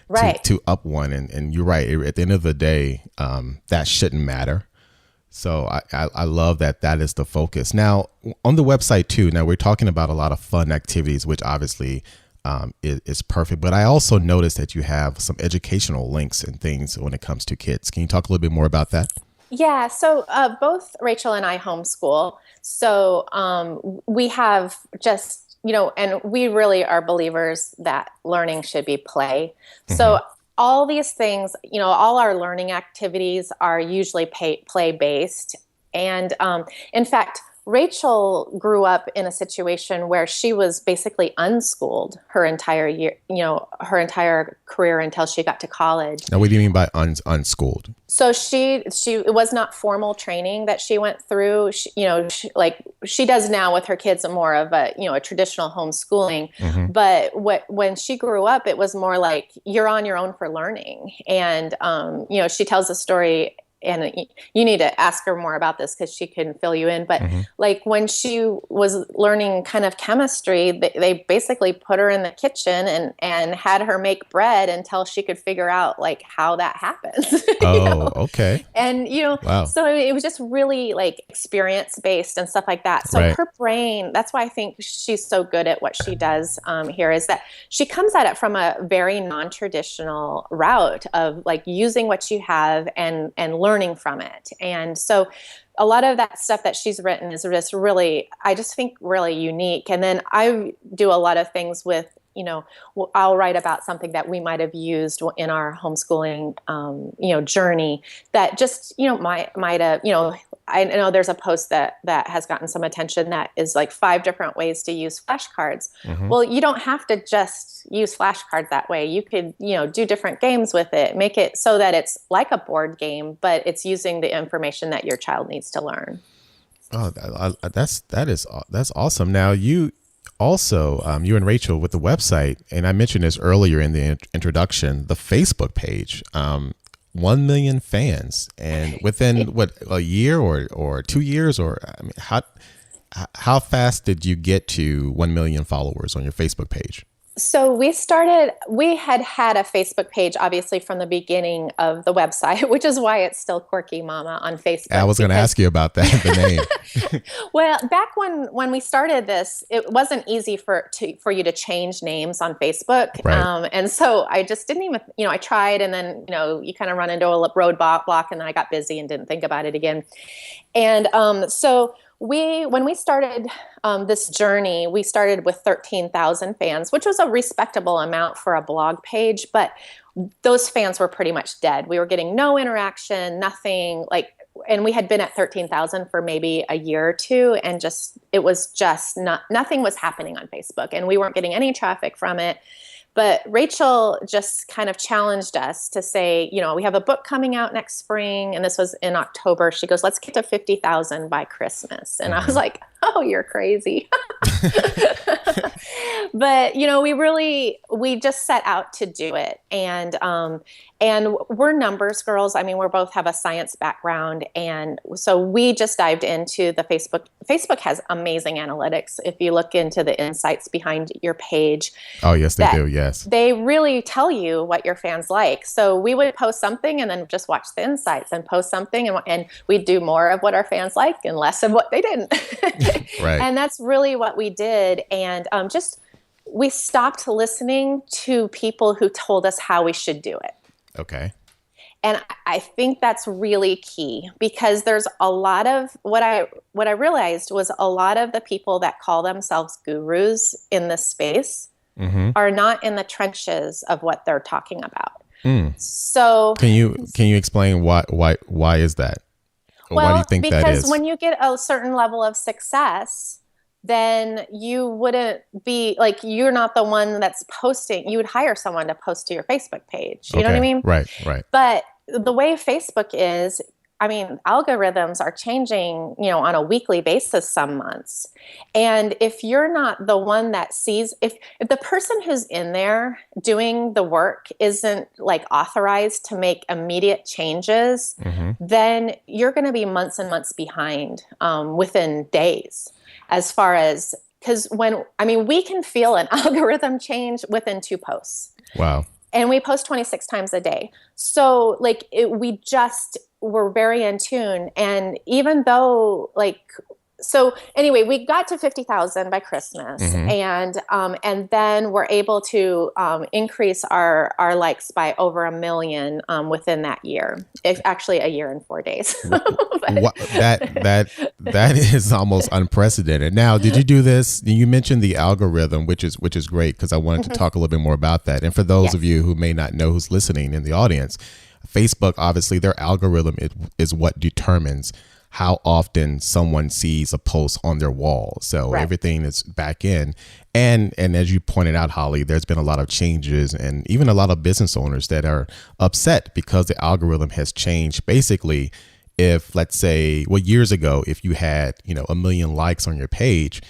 Speaker 2: Right.
Speaker 1: to up one. And you're right. At the end of the day, that shouldn't matter. So I love that is the focus. Now, on the website too, now we're talking about a lot of fun activities, which obviously is perfect. But I also noticed that you have some educational links and things when it comes to kids. Can you talk a little bit more about that?
Speaker 2: Yeah, so both Rachel and I homeschool. So we have just, and we really are believers that learning should be play. So all these things, all our learning activities are usually play based. And in fact, Rachel grew up in a situation where she was basically unschooled her entire year, her entire career until she got to college.
Speaker 1: Now, what do you mean by unschooled?
Speaker 2: So it was not formal training that she went through. Like she does now with her kids, more of a traditional homeschooling. But when she grew up, it was more like you're on your own for learning. And she tells a story. And you need to ask her more about this because she can fill you in. But like when she was learning kind of chemistry, they basically put her in the kitchen and had her make bread until she could figure out like how that happens.
Speaker 1: Okay.
Speaker 2: And,
Speaker 1: Wow.
Speaker 2: So it was just really like experience based and stuff like that. So
Speaker 1: Right.
Speaker 2: her brain, that's why I think she's so good at what she does here, is that she comes at it from a very non-traditional route of like using what you have and learning from it. And so a lot of that stuff that she's written is just really, I just think really unique. And then I do a lot of things with, I'll write about something that we might have used in our homeschooling, journey that just, might have, I know there's a post that has gotten some attention that is like 5 different ways to use flashcards. Well, you don't have to just use flashcards that way. You could, do different games with it, make it so that it's like a board game, but it's using the information that your child needs to learn.
Speaker 1: Oh, that's awesome. Now you also, you and Rachel with the website, and I mentioned this earlier in the introduction, the Facebook page, 1 million fans, and within a year or 2 years, or I mean, how fast did you get to 1 million followers on your Facebook page?
Speaker 2: So we had a Facebook page, obviously, from the beginning of the website, which is why it's still Quirky Mama on Facebook.
Speaker 1: I was going to ask you about that, the name.
Speaker 2: Well, back when we started this, it wasn't easy for you to change names on Facebook.
Speaker 1: Right.
Speaker 2: And so I just didn't even, I tried, and then, you kind of run into a roadblock, and then I got busy and didn't think about it again. And so when we started this journey, we started with 13,000 fans, which was a respectable amount for a blog page, but those fans were pretty much dead. We were getting no interaction, nothing and we had been at 13,000 for maybe a year or two, and it was just nothing was happening on Facebook, and we weren't getting any traffic from it. But Rachel just kind of challenged us to say, we have a book coming out next spring, and this was in October. She goes, let's get to 50,000 by Christmas. And I was like, oh, you're crazy. But, we just set out to do it. And we're numbers girls. I mean, we both have a science background. And so we just dived into the Facebook. Facebook has amazing analytics. If you look into the insights behind your page.
Speaker 1: Oh, yes, they do. Yes.
Speaker 2: They really tell you what your fans like. So we would post something and then just watch the insights, and post something and we'd do more of what our fans like and less of what they didn't.
Speaker 1: Right.
Speaker 2: And that's really what we did. And we stopped listening to people who told us how we should do it.
Speaker 1: Okay.
Speaker 2: And I think that's really key, because there's a lot of what I realized was a lot of the people that call themselves gurus in this space are not in the trenches of what they're talking about. So
Speaker 1: can you explain why is that?
Speaker 2: Well,
Speaker 1: why do you think that is?
Speaker 2: Because when you get a certain level of success, then you wouldn't be like, you're not the one that's posting. You would hire someone to post to your Facebook page. You know what I mean?
Speaker 1: Right.
Speaker 2: But the way Facebook is, I mean, algorithms are changing, on a weekly basis some months. And if you're not the one that sees, if the person who's in there doing the work isn't like authorized to make immediate changes, then you're going to be months and months behind within days. As far as, because we can feel an algorithm change within 2 posts.
Speaker 1: Wow.
Speaker 2: And we post 26 times a day. So we're very in tune. And even though anyway, we got to 50,000 by Christmas, and then we're able to increase our likes by over 1 million within that year. It's actually a year and 4 days.
Speaker 1: That is almost unprecedented. Now, did you do this? You mentioned the algorithm, which is great, because I wanted to talk a little bit more about that. And for those of you who may not know, who's listening in the audience, Facebook, obviously, their algorithm is what determines how often someone sees a post on their wall. So everything is back in. And as you pointed out, Holly, there's been a lot of changes and even a lot of business owners that are upset because the algorithm has changed. Basically, if let's say, years ago, if you had, 1 million likes on your page,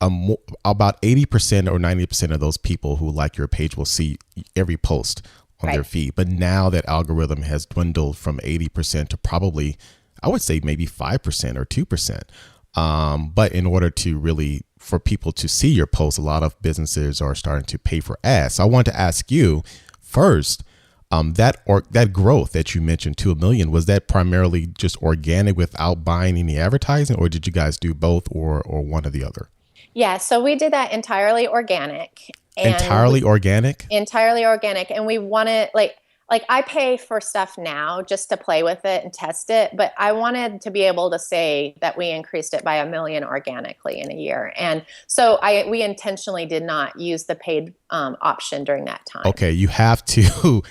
Speaker 1: about 80% or 90% of those people who like your page will see every post on their feed. But now that algorithm has dwindled from 80% to probably, I would say maybe 5% or 2%. But in order to really, for people to see your posts, a lot of businesses are starting to pay for ads. So I want to ask you first, that growth that you mentioned to 1 million, was that primarily just organic without buying any advertising, or did you guys do both or one or the other?
Speaker 2: Yeah, so we did that entirely organic.
Speaker 1: Entirely organic?
Speaker 2: Entirely organic. And we wanted, like I pay for stuff now just to play with it and test it, but I wanted to be able to say that we increased it by 1 million organically in a year. And so we intentionally did not use the paid option during that time. Okay,
Speaker 1: you have to.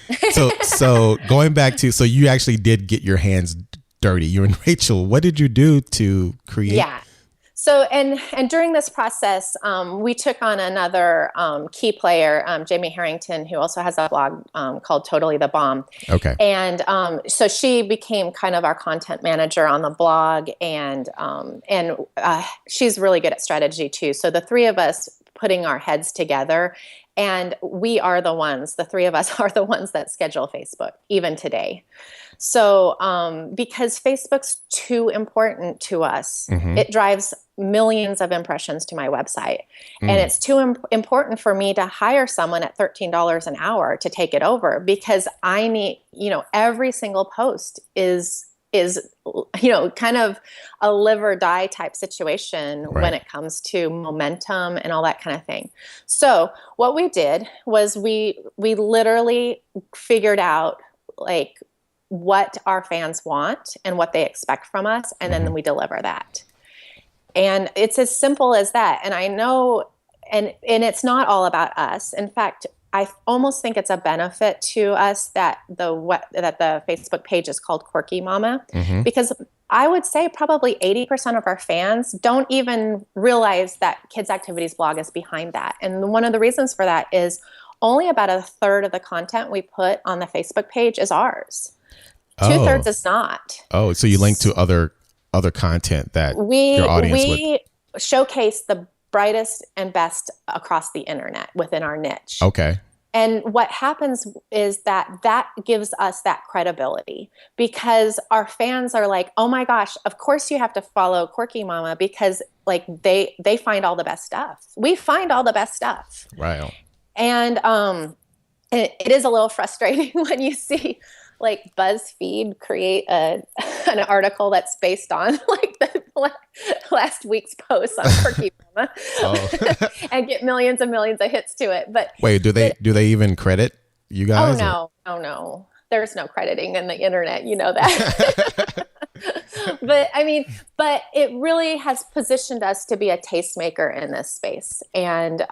Speaker 1: So going back to, so you actually did get your hands dirty. You and Rachel, what did you do to create?
Speaker 2: Yeah. So, and during this process, we took on another key player, Jamie Harrington, who also has a blog called Totally the Bomb.
Speaker 1: Okay.
Speaker 2: And so she became kind of our content manager on the blog, and she's really good at strategy too. So the three of us putting our heads together, and the three of us are the ones that schedule Facebook, even today. So because Facebook's too important to us, it drives millions of impressions to my website. And it's too important for me to hire someone at $13 an hour to take it over, because I need, every single post is kind of a live or die type situation when it comes to momentum and all that kind of thing. So what we did was we literally figured out what our fans want and what they expect from us, and then we deliver that. And it's as simple as that. And I know, and it's not all about us. In fact, I almost think it's a benefit to us that the Facebook page is called Quirky Mama, because I would say probably 80% of our fans don't even realize that Kids Activities blog is behind that. And one of the reasons for that is only about 1/3 of the content we put on the Facebook page is ours. 2/3 is not.
Speaker 1: Oh, so you link to other content that your audience would.
Speaker 2: We showcase the brightest and best across the internet within our niche.
Speaker 1: Okay.
Speaker 2: And what happens is that gives us that credibility, because our fans are like, oh my gosh, of course you have to follow Quirky Mama, because they find all the best stuff. We find all the best stuff.
Speaker 1: Right.
Speaker 2: And it is a little frustrating when you see BuzzFeed create an article that's based on the last week's post on Quirky Mama and get millions and millions of hits to it. But
Speaker 1: wait, do they even credit you guys?
Speaker 2: Oh no, there's no crediting in the internet. You know that. but it really has positioned us to be a tastemaker in this space, and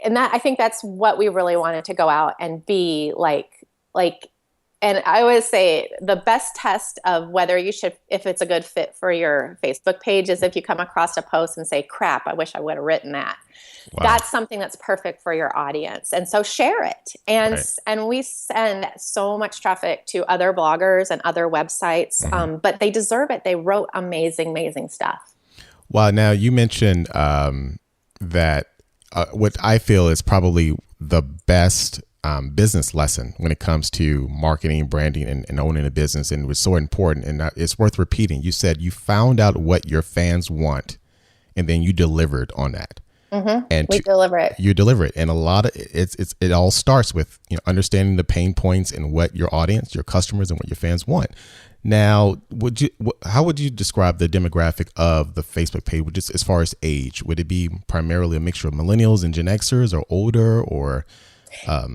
Speaker 2: and that, I think that's what we really wanted to go out and be like, and I always say the best test of whether you should, if it's a good fit for your Facebook page, is if you come across a post and say, crap, I wish I would have written that. Wow. That's something that's perfect for your audience. And so share it. And and we send so much traffic to other bloggers and other websites, but they deserve it. They wrote amazing stuff.
Speaker 1: Wow. Now you mentioned that what I feel is probably the best business lesson when it comes to marketing, branding, and owning a business. And it was so important. And it's worth repeating. You said you found out what your fans want, and then you delivered on that. And
Speaker 2: we deliver it.
Speaker 1: You deliver it. And a lot of it all starts with, understanding the pain points and what your audience, your customers, and what your fans want. Now, how would you describe the demographic of the Facebook page, just as far as age? Would it be primarily a mixture of millennials and Gen Xers, or older, or?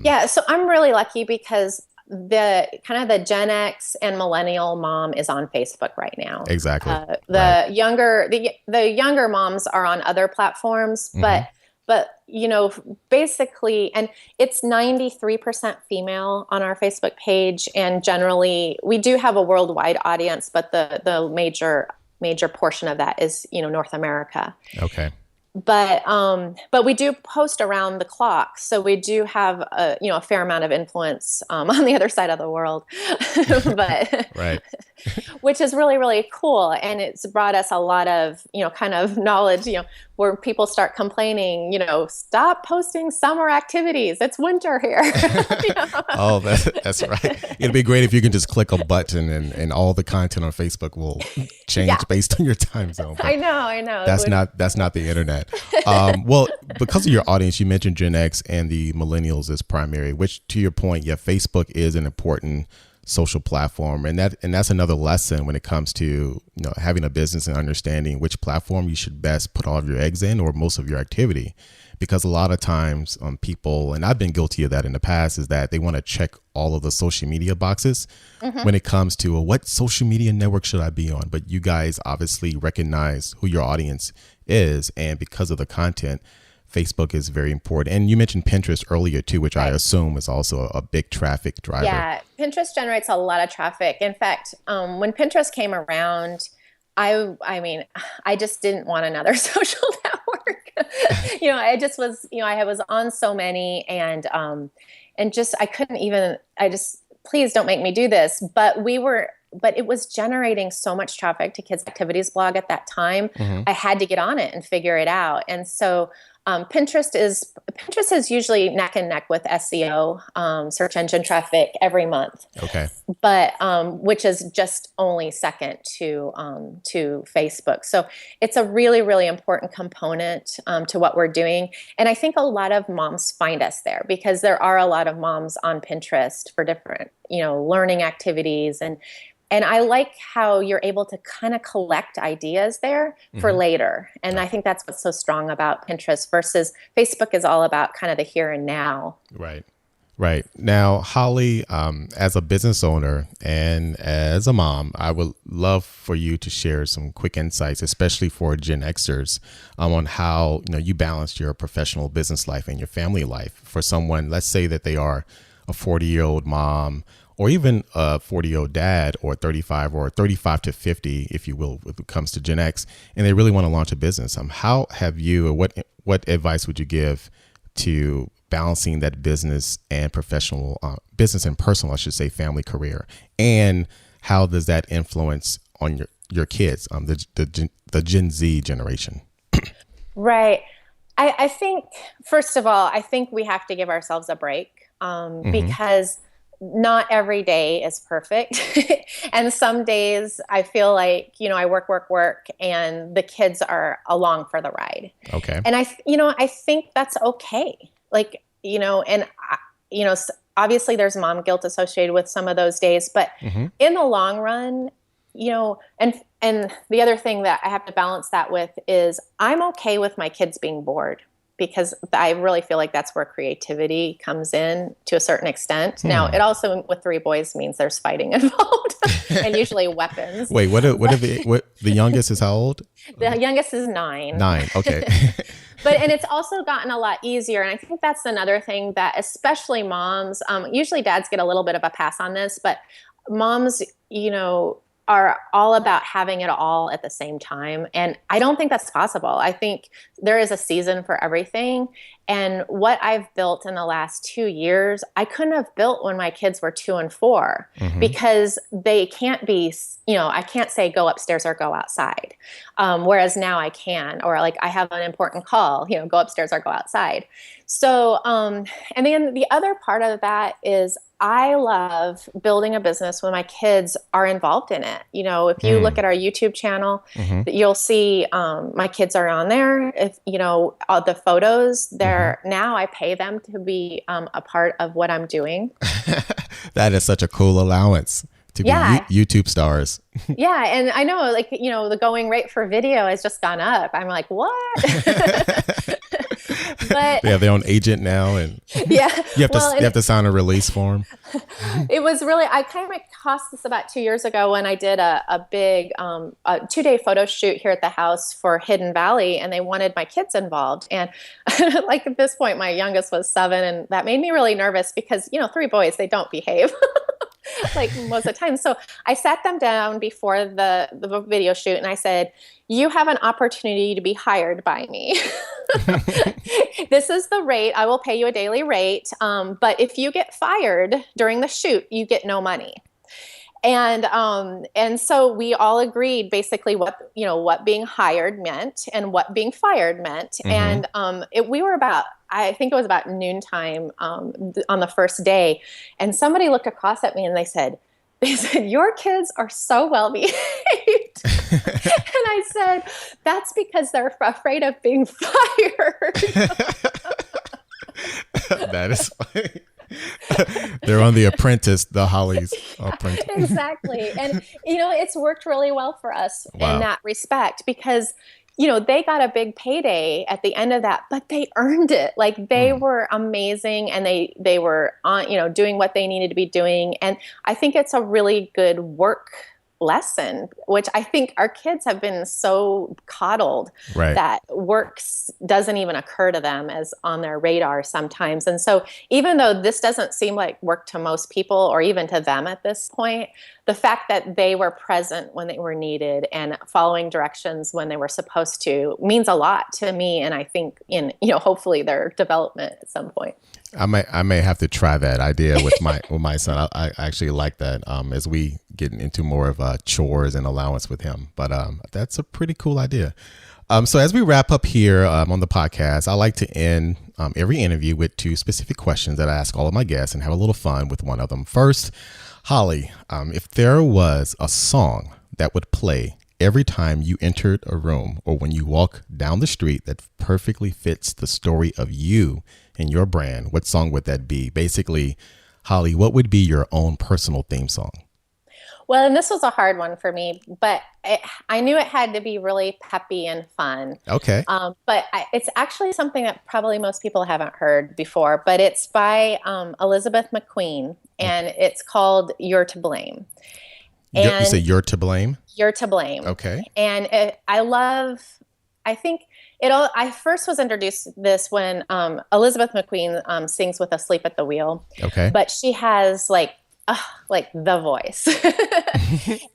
Speaker 2: Yeah, so I'm really lucky because the kind of the Gen X and millennial mom is on Facebook right now.
Speaker 1: Exactly.
Speaker 2: The younger moms are on other platforms, but basically, and it's 93% female on our Facebook page, and generally we do have a worldwide audience, but the major portion of that is North America.
Speaker 1: Okay.
Speaker 2: But we do post around the clock, so we do have a fair amount of influence on the other side of the world, but
Speaker 1: right.
Speaker 2: Which is really, really cool, and it's brought us a lot of kind of knowledge. Where people start complaining, stop posting summer activities. It's winter here.
Speaker 1: Oh, that's right. It'd be great if you can just click a button and all the content on Facebook will change based on your time zone.
Speaker 2: I know.
Speaker 1: That's not the internet. Well, because of your audience, you mentioned Gen X and the millennials as primary, which, to your point, Facebook is an important social platform, and that's another lesson when it comes to having a business and understanding which platform you should best put all of your eggs in, or most of your activity, because a lot of times people, and I've been guilty of that in the past, is that they want to check all of the social media boxes when it comes to what social media network should I be on. But you guys obviously recognize who your audience is, and because of the content, Facebook is very important. And you mentioned Pinterest earlier too, which I assume is also a big traffic driver.
Speaker 2: Yeah, Pinterest generates a lot of traffic. In fact, when Pinterest came around, I just didn't want another social network. I just was, I was on so many, and just I couldn't even. Please don't make me do this. But it was generating so much traffic to Kids Activities blog at that time. I had to get on it and figure it out. And so Pinterest is usually neck and neck with SEO, search engine traffic, every month.
Speaker 1: Okay.
Speaker 2: But which is just only second to Facebook. So it's a really, really important component to what we're doing. And I think a lot of moms find us there because there are a lot of moms on Pinterest for different, learning activities. And I like how you're able to kind of collect ideas there for later. And I think that's what's so strong about Pinterest versus Facebook is all about kind of the here and now.
Speaker 1: Right. Now, Holly, as a business owner and as a mom, I would love for you to share some quick insights, especially for Gen Xers, on how you balance your professional business life and your family life. For someone, let's say that they are a 40-year-old mom, or even a 40-year-old dad, or 35 to 50, if you will, when it comes to Gen X, and they really want to launch a business. How have you, or what advice would you give to balancing that business and personal, I should say, family career? And how does that influence on your kids, the Gen Z generation?
Speaker 2: Right. I think, first of all, we have to give ourselves a break because not every day is perfect. And some days I feel like, I work, and the kids are along for the ride. Okay. And I think that's okay. Obviously there's mom guilt associated with some of those days, but in the long run, and the other thing that I have to balance that with is I'm okay with my kids being bored, because I really feel like that's where creativity comes in to a certain extent. Now, it also, with 3 boys, means there's fighting involved and usually weapons.
Speaker 1: Wait, what the youngest is how old?
Speaker 2: The youngest is 9.
Speaker 1: 9, okay.
Speaker 2: And it's also gotten a lot easier. And I think that's another thing that especially moms, usually dads get a little bit of a pass on this, but moms, are all about having it all at the same time. And I don't think that's possible. I think there is a season for everything. And what I've built in the last 2 years, I couldn't have built when my kids were 2 and 4 because they can't be, I can't say go upstairs or go outside. Whereas now I can, or like I have an important call, go upstairs or go outside. So, and then the other part of that is I love building a business when my kids are involved in it. If you look at our YouTube channel, you'll see my kids are on there. If all the photos, now I pay them to be a part of what I'm doing.
Speaker 1: That is such a cool allowance to be YouTube stars.
Speaker 2: Yeah. And I know the going rate for video has just gone up. I'm like, what? But
Speaker 1: they have their own agent now, and you have to sign a release form.
Speaker 2: It was really, I kind of cost this about 2 years ago when I did a big 2-day photo shoot here at the house for Hidden Valley, and they wanted my kids involved. And like at this point, my youngest was 7, and that made me really nervous because 3 boys, they don't behave. Like most of the time. So I sat them down before the video shoot and I said, you have an opportunity to be hired by me. This is the rate. I will pay you a daily rate. But if you get fired during the shoot, you get no money. And so we all agreed basically what being hired meant and what being fired meant. And we were about, I think it was about noontime on the first day. And somebody looked across at me and they said, your kids are so well behaved. And I said, that's because they're afraid of being fired.
Speaker 1: That is funny. They're on The Apprentice, the Holly's Apprentice.
Speaker 2: Exactly. And, it's worked really well for us in that respect because, they got a big payday at the end of that, but they earned it. Like they were amazing and they were on, doing what they needed to be doing. And I think it's a really good work lesson, which I think our kids have been so coddled that work doesn't even occur to them as on their radar sometimes. And so even though this doesn't seem like work to most people or even to them at this point, the fact that they were present when they were needed and following directions when they were supposed to means a lot to me. And I think in, hopefully their development at some point.
Speaker 1: I may have to try that idea with my son. I actually like that as we get into more of chores and allowance with him. But that's a pretty cool idea. So as we wrap up here on the podcast, I like to end every interview with 2 specific questions that I ask all of my guests and have a little fun with one of them. First, Holly, if there was a song that would play every time you entered a room or when you walk down the street that perfectly fits the story of you and your brand, what song would that be? Basically, Holly, what would be your own personal theme song?
Speaker 2: Well, and this was a hard one for me, but I knew it had to be really peppy and fun.
Speaker 1: Okay.
Speaker 2: But it's actually something that probably most people haven't heard before, but it's by Elizabeth McQueen, and it's called You're to Blame.
Speaker 1: And you say You're to Blame?
Speaker 2: You're to Blame.
Speaker 1: Okay.
Speaker 2: And I first was introduced to this when Elizabeth McQueen sings with Asleep at the Wheel.
Speaker 1: Okay.
Speaker 2: But she has like the voice.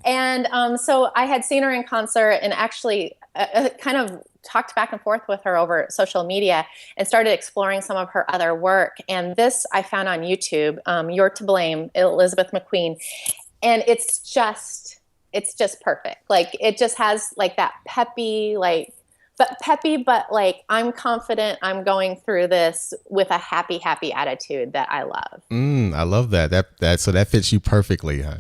Speaker 2: And so I had seen her in concert and actually kind of talked back and forth with her over social media and started exploring some of her other work. And this I found on YouTube, You're to Blame, Elizabeth McQueen. And it's just perfect. Like it just has like that peppy, but like I'm confident I'm going through this with a happy attitude that I love.
Speaker 1: I love that. So that fits you perfectly, huh?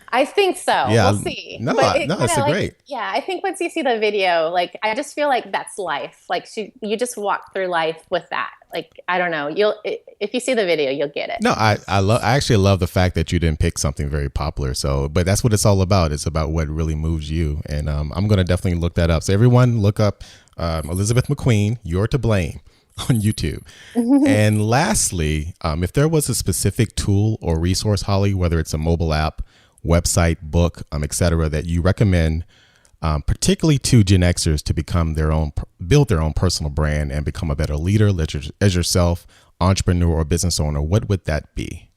Speaker 2: I think so.
Speaker 1: Yeah,
Speaker 2: we'll see.
Speaker 1: No, it's great.
Speaker 2: Yeah, I think once you see the video, like I just feel like that's life. Like you just walk through life with that. Like I don't know, if you see the video, you'll get it.
Speaker 1: No, I actually love the fact that you didn't pick something very popular. So, but that's what it's all about. It's about what really moves you, and I'm gonna definitely look that up. So everyone, look up Elizabeth McQueen, You're to Blame on YouTube. And lastly, if there was a specific tool or resource, Holly, whether it's a mobile app, website, book, etc., that you recommend particularly to Gen Xers, to build their own personal brand and become a better leader as yourself, entrepreneur or business owner, what would that be?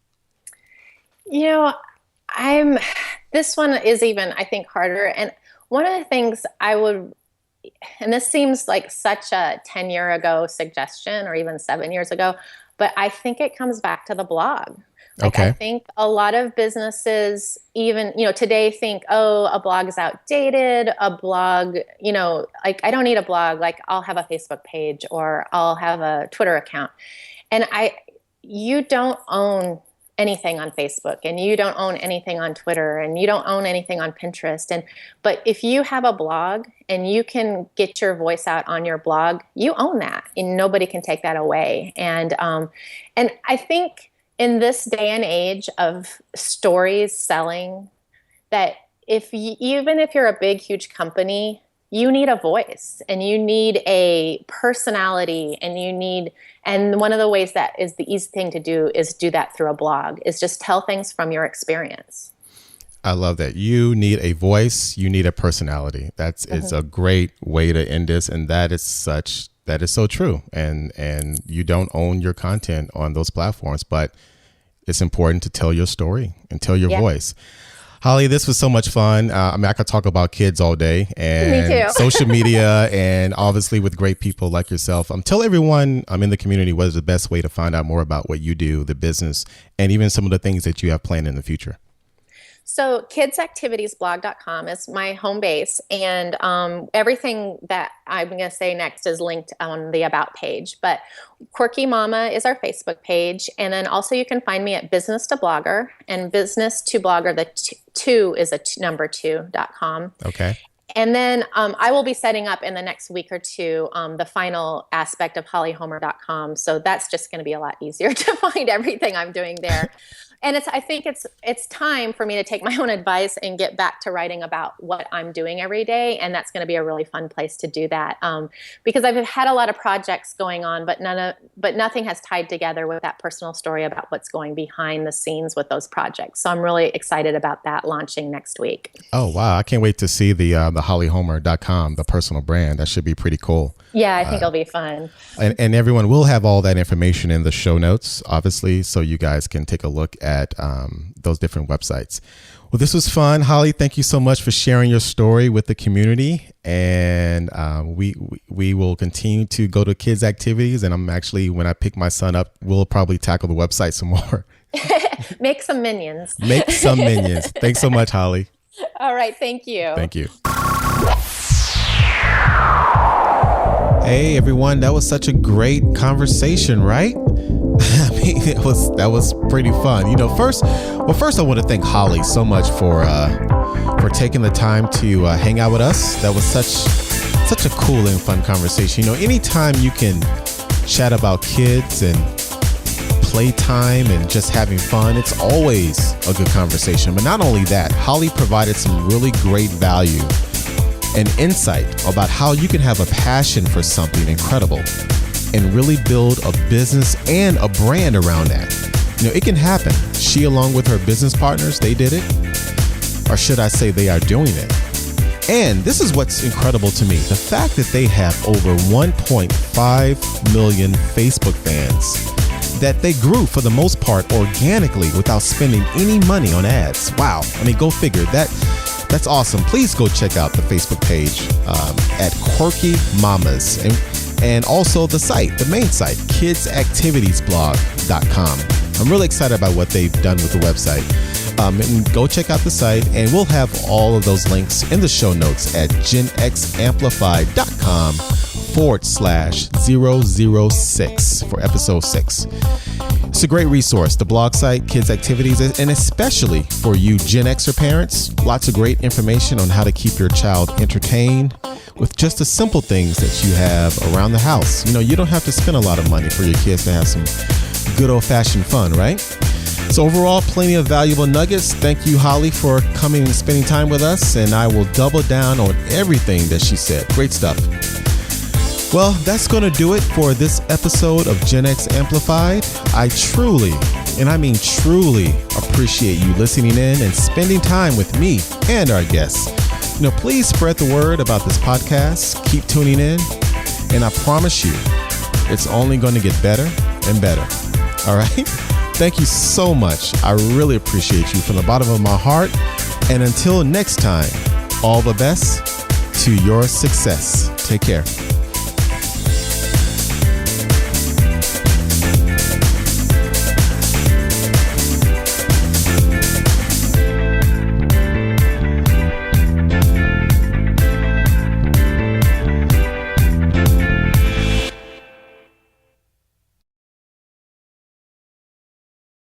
Speaker 2: This one is even, I think, harder. And one of the things and this seems like such a 10-year ago suggestion or even 7 years ago, but I think it comes back to the blog. I think a lot of businesses even, today think, oh, a blog is outdated. A blog, I don't need a blog. Like I'll have a Facebook page or I'll have a Twitter account. And you don't own anything on Facebook and you don't own anything on Twitter and you don't own anything on Pinterest. But if you have a blog and you can get your voice out on your blog, you own that and nobody can take that away. And I think in this day and age of stories selling, that even if you're a big, huge company, you need a voice and you need a personality and one of the ways that is the easy thing to do is do that through a blog, is just tell things from your experience.
Speaker 1: I love that. You need a voice. You need a personality. It's a great way to end this. And that is so true. And you don't own your content on those platforms, but it's important to tell your story and tell your voice. Holly, this was so much fun. I could talk about kids all day and social media and obviously with great people like yourself. Tell everyone in the community what is the best way to find out more about what you do, the business, and even some of the things that you have planned in the future.
Speaker 2: So kidsactivitiesblog.com is my home base, and everything that I'm going to say next is linked on the About page. But Quirky Mama is our Facebook page, and then also you can find me at Business to Blogger, and Business to Blogger, the two is a number 2.com.
Speaker 1: Okay.
Speaker 2: And then I will be setting up in the next week or two the final aspect of hollyhomer.com. So that's just going to be a lot easier to find everything I'm doing there. And I think it's time for me to take my own advice and get back to writing about what I'm doing every day. And that's going to be a really fun place to do that because I've had a lot of projects going on, but nothing has tied together with that personal story about what's going behind the scenes with those projects. So I'm really excited about that launching next week.
Speaker 1: Oh, wow. I can't wait to see the hollyhomer.com, the personal brand. That should be pretty cool.
Speaker 2: Yeah, I think it'll be fun.
Speaker 1: And everyone will have all that information in the show notes, obviously, so you guys can take a look at those different websites. Well, this was fun. Holly, thank you so much for sharing your story with the community. And we will continue to go to kids' activities. And I'm actually, when I pick my son up, we'll probably tackle the website some more.
Speaker 2: Make some minions.
Speaker 1: Make some minions. Thanks so much, Holly.
Speaker 2: All right. Thank you.
Speaker 1: Thank you. Hey, everyone. That was such a great conversation, right? I mean, that was pretty fun. First I want to thank Holly so much for taking the time to hang out with us. That was such a cool and fun conversation. Anytime you can chat about kids and playtime and just having fun, it's always a good conversation. But not only that, Holly provided some really great value and insight about how you can have a passion for something incredible and really build a business and a brand around that. It can happen. She, along with her business partners, they did it. Or should I say they are doing it. And this is what's incredible to me. The fact that they have over 1.5 million Facebook fans that they grew for the most part organically without spending any money on ads. Wow. Go figure. That's awesome. Please go check out the Facebook page at Quirky Mamas and also the site, the main site, kidsactivitiesblog.com. I'm really excited about what they've done with the website. And go check out the site, and we'll have all of those links in the show notes at genxamplified.com/006 for episode 6. It's a great resource, the blog site, Kids Activities, and especially for you Gen Xer parents, lots of great information on how to keep your child entertained with just the simple things that you have around the house. You don't have to spend a lot of money for your kids to have some good old-fashioned fun, right? So overall, plenty of valuable nuggets. Thank you, Holly, for coming and spending time with us, and I will double down on everything that she said. Great stuff. Well, that's going to do it for this episode of Gen X Amplified. I truly, and I mean truly, appreciate you listening in and spending time with me and our guests. Please spread the word about this podcast. Keep tuning in. And I promise you, it's only going to get better and better. All right? Thank you so much. I really appreciate you from the bottom of my heart. And until next time, all the best to your success. Take care.